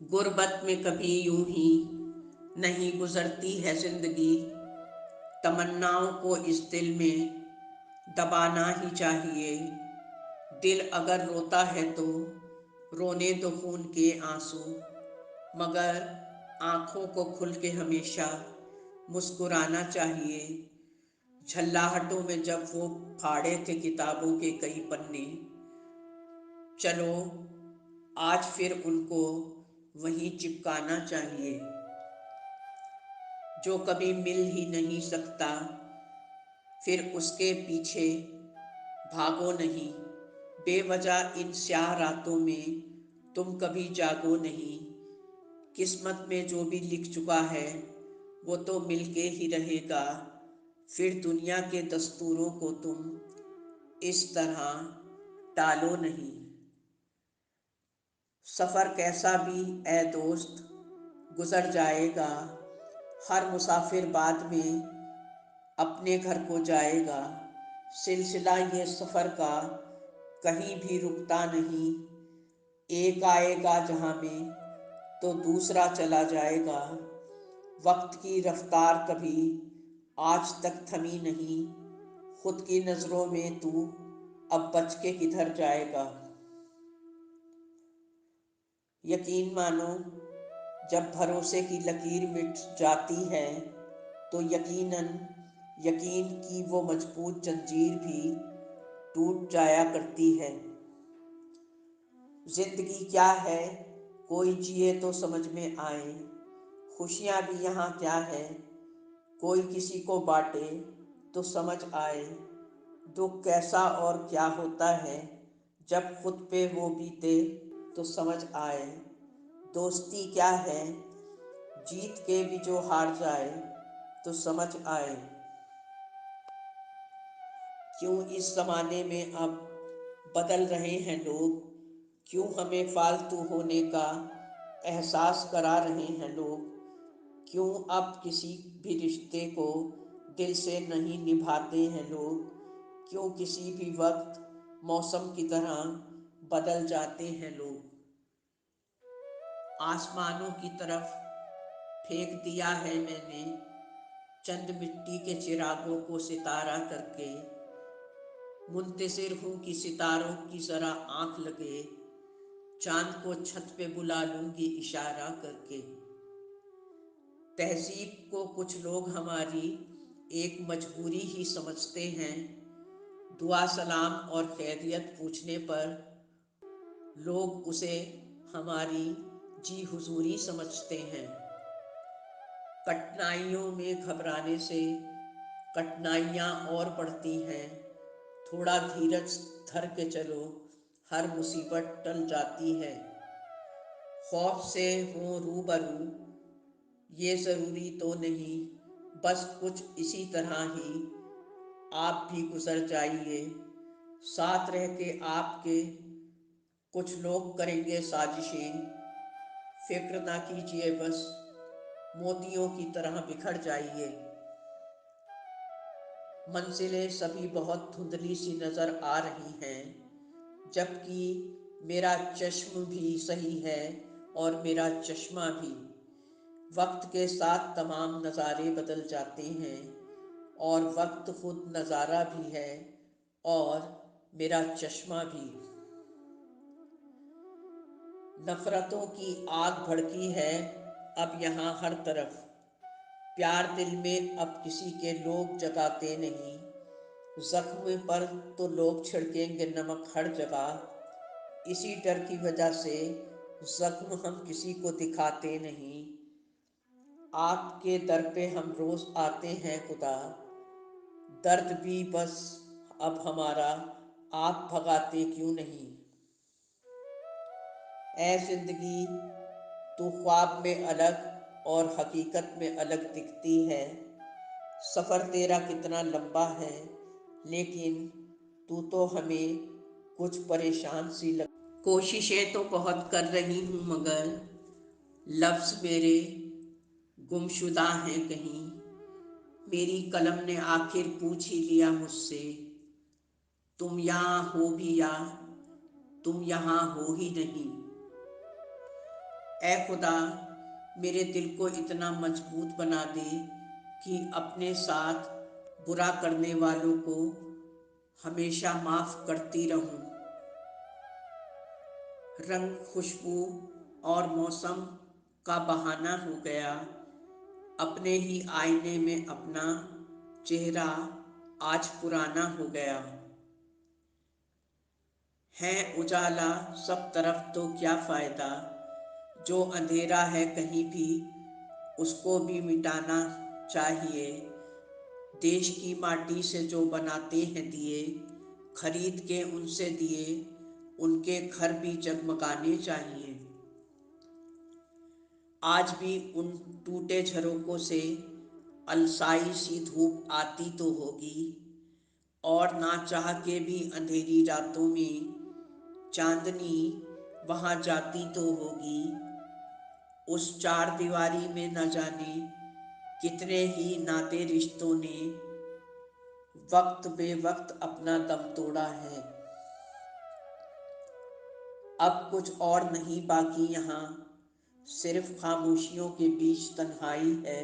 गुर्बत में कभी यूं ही नहीं गुजरती है जिंदगी। तमन्नाओं को इस दिल में दबाना ही चाहिए। दिल अगर रोता है तो रोने दो खून के आंसू, मगर आंखों को खुल के हमेशा मुस्कुराना चाहिए। झल्लाहटों में जब वो फाड़े थे किताबों के कई पन्ने, चलो आज फिर उनको वहीं चिपकाना चाहिए। जो कभी मिल ही नहीं सकता फिर उसके पीछे भागो नहीं। बेवजह इन स्याह रातों में तुम कभी जागो नहीं। किस्मत में जो भी लिख चुका है वो तो मिलके ही रहेगा। फिर दुनिया के दस्तूरों को तुम इस तरह टालो नहीं। सफ़र कैसा भी ए दोस्त गुजर जाएगा। हर मुसाफिर बाद में अपने घर को जाएगा। सिलसिला ये सफ़र का कहीं भी रुकता नहीं। एक आएगा जहाँ में तो दूसरा चला जाएगा। वक्त की रफ्तार कभी आज तक थमी नहीं। खुद की नज़रों में तू अब बच के किधर जाएगा। यकीन मानो जब भरोसे की लकीर मिट जाती है तो यकीनन यकीन की वो मजबूत जंजीर भी टूट जाया करती है। जिंदगी क्या है कोई जिए तो समझ में आए। खुशियाँ भी यहाँ क्या है कोई किसी को बांटे तो समझ आए। दुख कैसा और क्या होता है जब खुद पे वो बीते तो समझ आए। दोस्ती क्या है जीत के भी जो हार जाए तो समझ आए। क्यों इस ज़माने में अब बदल रहे हैं लोग। क्यों हमें फालतू होने का एहसास करा रहे हैं लोग। क्यों अब किसी भी रिश्ते को दिल से नहीं निभाते हैं लोग। क्यों किसी भी वक्त मौसम की तरह बदल जाते हैं लोग। आसमानों की तरफ फेंक दिया है मैंने चंद मिट्टी के चिरागों को सितारा करके। मुंतज़िर हूँ कि सितारों की ज़रा आँख लगे। चांद को छत पे बुला लूँगी इशारा करके। तहजीब को कुछ लोग हमारी एक मजबूरी ही समझते हैं। दुआ सलाम और खैरियत पूछने पर लोग उसे हमारी जी हुजूरी समझते हैं। कठिनाइयों में घबराने से कठिनाइयाँ और बढ़ती हैं। थोड़ा धीरज धर के चलो हर मुसीबत टल जाती है। खौफ से हो रूबरू ये ज़रूरी तो नहीं, बस कुछ इसी तरह ही आप भी गुजर जाइए। साथ रह के आपके कुछ लोग करेंगे साजिशें। फिक्र ना कीजिए बस मोतियों की तरह बिखर जाइए। मंजिलें सभी बहुत धुंधली सी नज़र आ रही हैं, जबकि मेरा चश्म भी सही है और मेरा चश्मा भी। वक्त के साथ तमाम नज़ारे बदल जाते हैं और वक्त खुद नज़ारा भी है और मेरा चश्मा भी। नफ़रतों की आग भड़की है अब यहाँ हर तरफ। प्यार दिल में अब किसी के लोग जगाते नहीं। जख्म पर तो लोग छिड़केंगे नमक हर जगह। इसी डर की वजह से जख्म हम किसी को दिखाते नहीं। आपके दर पे हम रोज़ आते हैं खुदा। दर्द भी बस अब हमारा आप भगाते क्यों नहीं। ऐ जिंदगी तू ख्वाब में अलग और हकीकत में अलग दिखती है। सफ़र तेरा कितना लंबा है लेकिन तू तो हमें कुछ परेशान सी लग। कोशिशें तो बहुत कर रही हूँ मगर लफ्ज़ मेरे गुमशुदा हैं कहीं। मेरी कलम ने आखिर पूछ ही लिया मुझसे, तुम यहाँ हो भी या तुम यहाँ हो ही नहीं। ऐ खुदा, मेरे दिल को इतना मजबूत बना दे कि अपने साथ बुरा करने वालों को हमेशा माफ़ करती रहूं। रंग, खुशबू और मौसम का बहाना हो गया, अपने ही आईने में अपना चेहरा आज पुराना हो गया। है उजाला सब तरफ तो क्या फ़ायदा, जो अंधेरा है कहीं भी उसको भी मिटाना चाहिए। देश की माटी से जो बनाते हैं दिए, खरीद के उनसे दिए उनके घर भी जगमगाने चाहिए। आज भी उन टूटे झरोकों से अलसाई सी धूप आती तो होगी, और ना चाह के भी अंधेरी रातों में चांदनी वहाँ जाती तो होगी। उस चार दीवारी में न जाने कितने ही नाते रिश्तों ने वक्त बेवक्त अपना दम तोड़ा है। अब कुछ और नहीं बाकी यहाँ, सिर्फ खामोशियों के बीच तन्हाई है।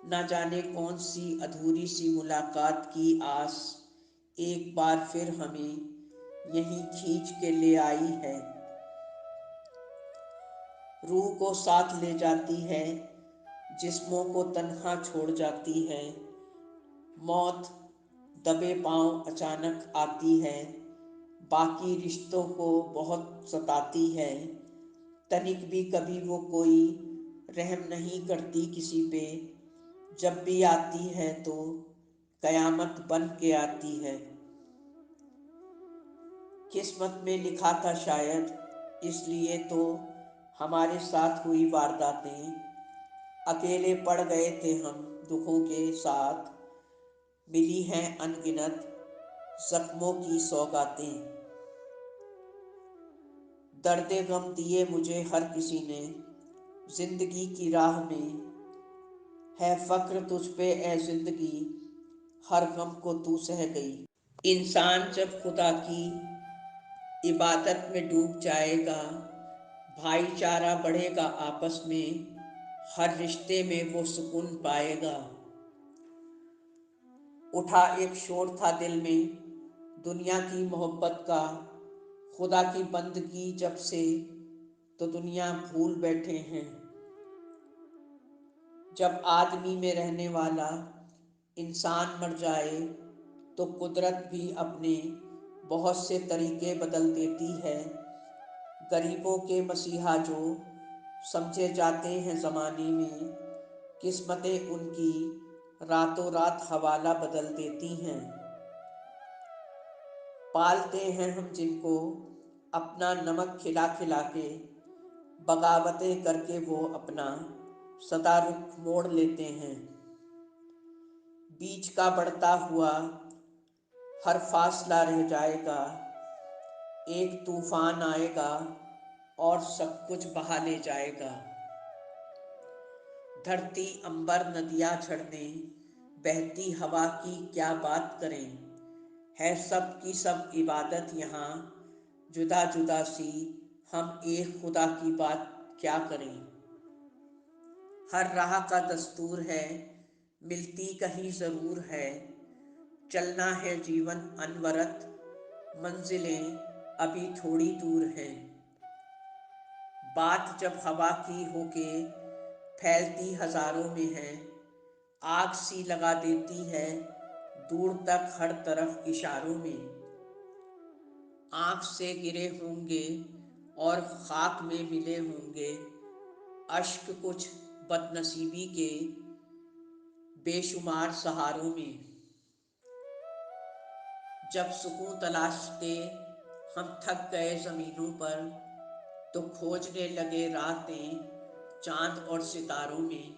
न जाने कौन सी अधूरी सी मुलाकात की आस एक बार फिर हमें यहीं खींच के ले आई है। रूह को साथ ले जाती है, जिस्मों को तन्हा छोड़ जाती है। मौत दबे पांव अचानक आती है, बाकी रिश्तों को बहुत सताती है। तनिक भी कभी वो कोई रहम नहीं करती किसी पे, जब भी आती है तो कयामत बन के आती है। किस्मत में लिखा था शायद, इसलिए तो हमारे साथ हुई वारदातें। अकेले पड़ गए थे हम दुखों के साथ, मिली हैं अनगिनत जख्मों की सौगातें। दर्दे गम दिए मुझे हर किसी ने जिंदगी की राह में, है फक्र तुझ पे ए जिंदगी, हर गम को तू सह गई। इंसान जब खुदा की इबादत में डूब जाएगा, भाईचारा बढ़ेगा आपस में, हर रिश्ते में वो सुकून पाएगा। उठा एक शोर था दिल में दुनिया की मोहब्बत का, खुदा की बंदगी जब से तो दुनिया भूल बैठे हैं। जब आदमी में रहने वाला इंसान मर जाए तो कुदरत भी अपने बहुत से तरीके बदल देती है। गरीबों के मसीहा जो समझे जाते हैं ज़माने में, किस्मतें उनकी रातों रात हवाला बदल देती हैं। पालते हैं हम जिनको अपना नमक खिला खिला के, बगावतें करके वो अपना सदा रुख मोड़ लेते हैं। बीच का बढ़ता हुआ हर फासला रह जाएगा, एक तूफान आएगा और सब कुछ बहा ले जाएगा। धरती अंबर नदियाँ झरने बहती हवा की क्या बात करें, है सब की सब इबादत यहाँ जुदा जुदा सी, हम एक खुदा की बात क्या करें। हर राह का दस्तूर है, मिलती कहीं ज़रूर है, चलना है जीवन अनवरत, मंजिलें अभी थोड़ी दूर हैं। बात जब हवा की होके फैलती हज़ारों में है, आग सी लगा देती है दूर तक हर तरफ इशारों में। आँख से गिरे होंगे और खाक में मिले होंगे, अश्क कुछ बदनसीबी के बेशुमार सहारों में। जब सुकून तलाशते हम थक गए ज़मीनों पर, तो खोजने लगे रातें चांद और सितारों में।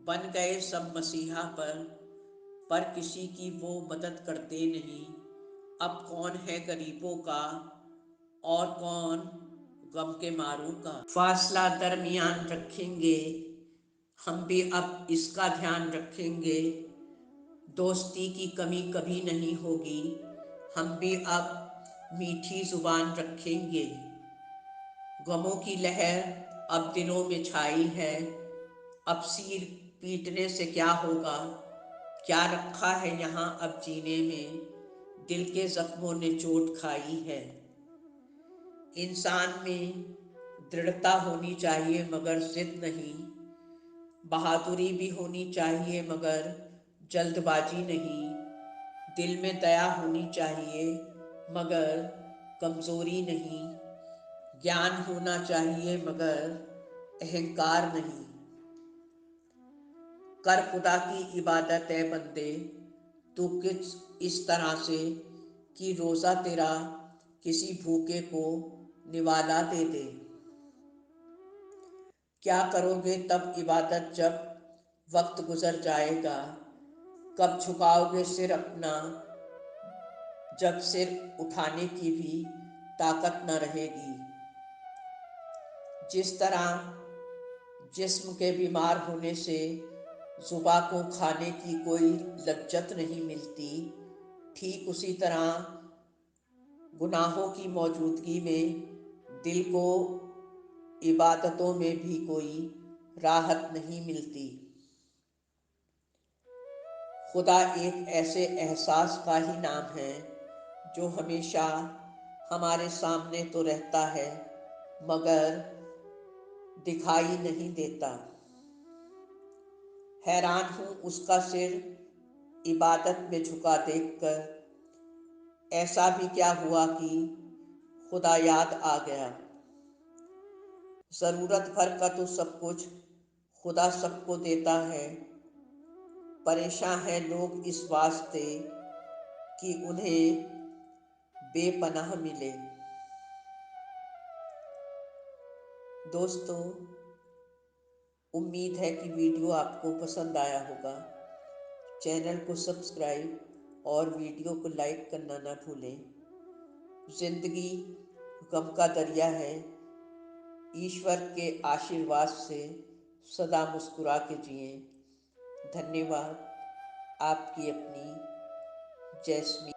बन गए सब मसीहा पर किसी की वो मदद करते नहीं। अब कौन है गरीबों का और कौन गम के मारों का। फासला दरमियान रखेंगे हम भी, अब इसका ध्यान रखेंगे। दोस्ती की कमी कभी नहीं होगी, हम भी अब मीठी जुबान रखेंगे। गमों की लहर अब दिलों में छाई है। अब सिर पीटने से क्या होगा, क्या रखा है यहाँ अब जीने में, दिल के जख्मों ने चोट खाई है। इंसान में दृढ़ता होनी चाहिए मगर जिद नहीं, बहादुरी भी होनी चाहिए मगर जल्दबाजी नहीं, दिल में दया होनी चाहिए मगर कमज़ोरी नहीं, ज्ञान होना चाहिए मगर अहंकार नहीं। कर खुदा की इबादत है बंदे, तू किस इस तरह से कि रोज़ा तेरा किसी भूखे को निवाला दे दे। क्या करोगे तब इबादत जब वक्त गुजर जाएगा, कब झुकाओगे सिर अपना जब सिर उठाने की भी ताकत न रहेगी। जिस तरह जिस्म के बीमार होने से जुबा को खाने की कोई लज्जत नहीं मिलती, ठीक उसी तरह गुनाहों की मौजूदगी में दिल को इबादतों में भी कोई राहत नहीं मिलती। खुदा एक ऐसे एहसास का ही नाम है जो हमेशा हमारे सामने तो रहता है मगर दिखाई नहीं देता। हैरान हूँ उसका सिर इबादत में झुका देखकर, ऐसा भी क्या हुआ कि खुदा याद आ गया। ज़रूरत भर का तो सब कुछ खुदा सबको देता है, परेशान हैं लोग इस वास्ते कि उन्हें बेपनाह मिले। दोस्तों, उम्मीद है कि वीडियो आपको पसंद आया होगा। चैनल को सब्सक्राइब और वीडियो को लाइक करना ना भूलें। ज़िंदगी गम का दरिया है, ईश्वर के आशीर्वाद से सदा मुस्कुरा के जिएं। धन्यवाद। आपकी अपनी जैस्मीन।